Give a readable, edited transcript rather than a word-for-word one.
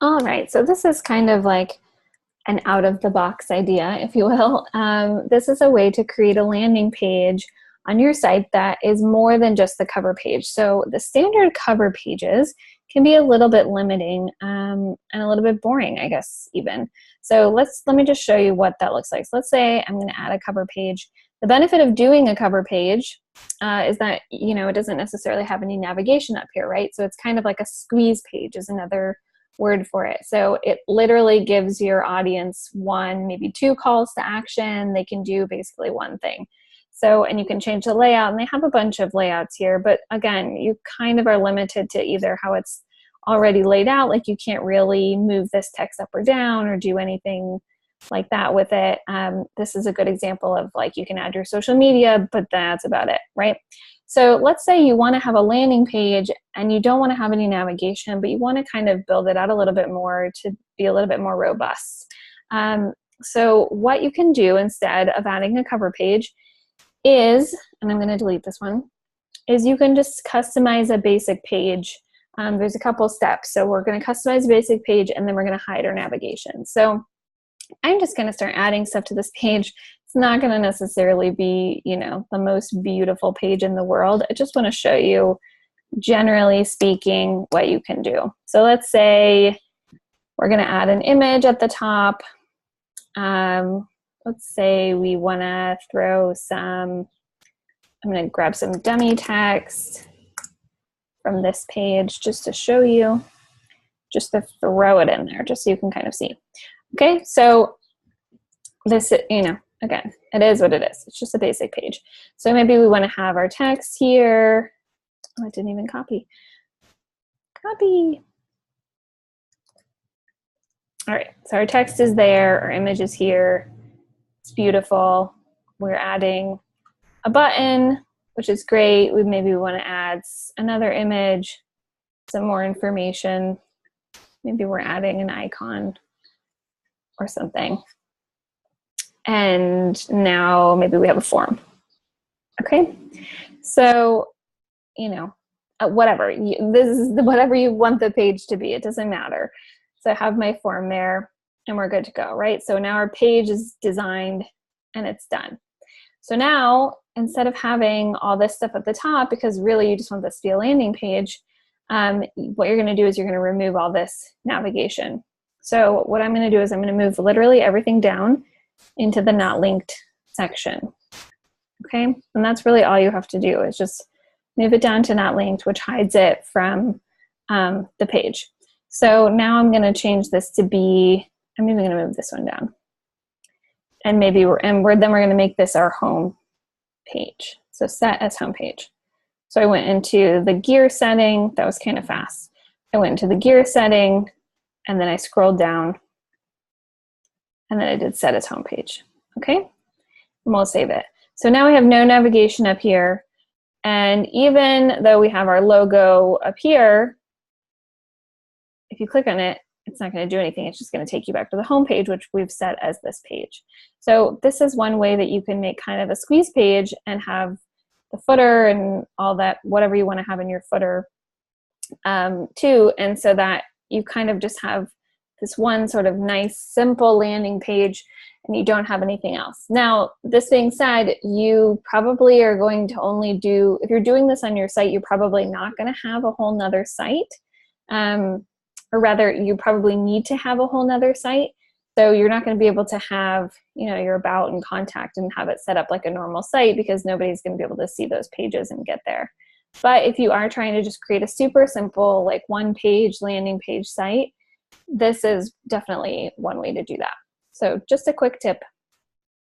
All right, so this is kind of like an out of the box idea, if you will. This is a way to create a landing page on your site that is more than just the cover page. So the standard cover pages can be a little bit limiting and a little bit boring, I guess, even. So let me just show you what that looks like. So let's say I'm going to add a cover page. The benefit of doing a cover page is that, you know, it doesn't necessarily have any navigation up here, right? So it's kind of like a squeeze page is another word for it. So it literally gives your audience one, maybe two calls to action. They can do basically one thing. So, and you can change the layout, and they have a bunch of layouts here, but again, you kind of are limited to either how it's already laid out, like you can't really move this text up or down or do anything like that with it. This is a good example of like you can add your social media, but that's about it, right? So let's say you want to have a landing page and you don't want to have any navigation, but you want to kind of build it out a little bit more to be a little bit more robust. So what you can do instead of adding a cover page is, and I'm going to delete this one, is you can just customize a basic page. There's a couple steps. So we're going to customize a basic page and then we're going to hide our navigation. So I'm just going to start adding stuff to this page. It's not going to necessarily be, you know, the most beautiful page in the world. I just want to show you, generally speaking, what you can do. So let's say we're going to add an image at the top. Let's say we want to throw some, I'm going to grab some dummy text from this page just to show you, just to throw it in there, just so you can kind of see. Okay, so this, you know, again, it is what it is. It's just a basic page. So maybe we want to have our text here. Oh, I didn't even copy. Copy. All right, so our text is there, our image is here. It's beautiful. We're adding a button, which is great. Maybe we want to add another image, some more information. Maybe we're adding an icon or something. And now maybe we have a form. Okay, so, you know, whatever. This is whatever you want the page to be. It doesn't matter. So I have my form there and we're good to go, right? So now our page is designed and it's done. So now, instead of having all this stuff at the top, because really you just want this to be a landing page, what you're going to do is you're going to remove all this navigation. So what I'm going to do is I'm going to move literally everything down into the not linked section. Okay, and that's really all you have to do is just move it down to not linked, which hides it from the page. So now I'm going to change this to be, I'm even going to move this one down. And maybe then we're going to make this our home page. So set as home page. So I went into the gear setting. That was kind of fast. I went into the gear setting and then I scrolled down and then I did set as home page. Okay, and we'll save it. So now we have no navigation up here. And even though we have our logo up here, if you click on it, it's not going to do anything. It's just going to take you back to the home page, which we've set as this page. So this is one way that you can make kind of a squeeze page and have the footer and all that, whatever you want to have in your footer too. And so that you kind of just have this one sort of nice, simple landing page and you don't have anything else. Now, this being said, you probably are going to only do, if you're doing this on your site, you're probably not going to have a whole nother site. Or rather, you probably need to have a whole nother site. So you're not going to be able to have, you know, your about and contact and have it set up like a normal site because nobody's going to be able to see those pages and get there. But if you are trying to just create a super simple, like one page landing page site, this is definitely one way to do that. So just a quick tip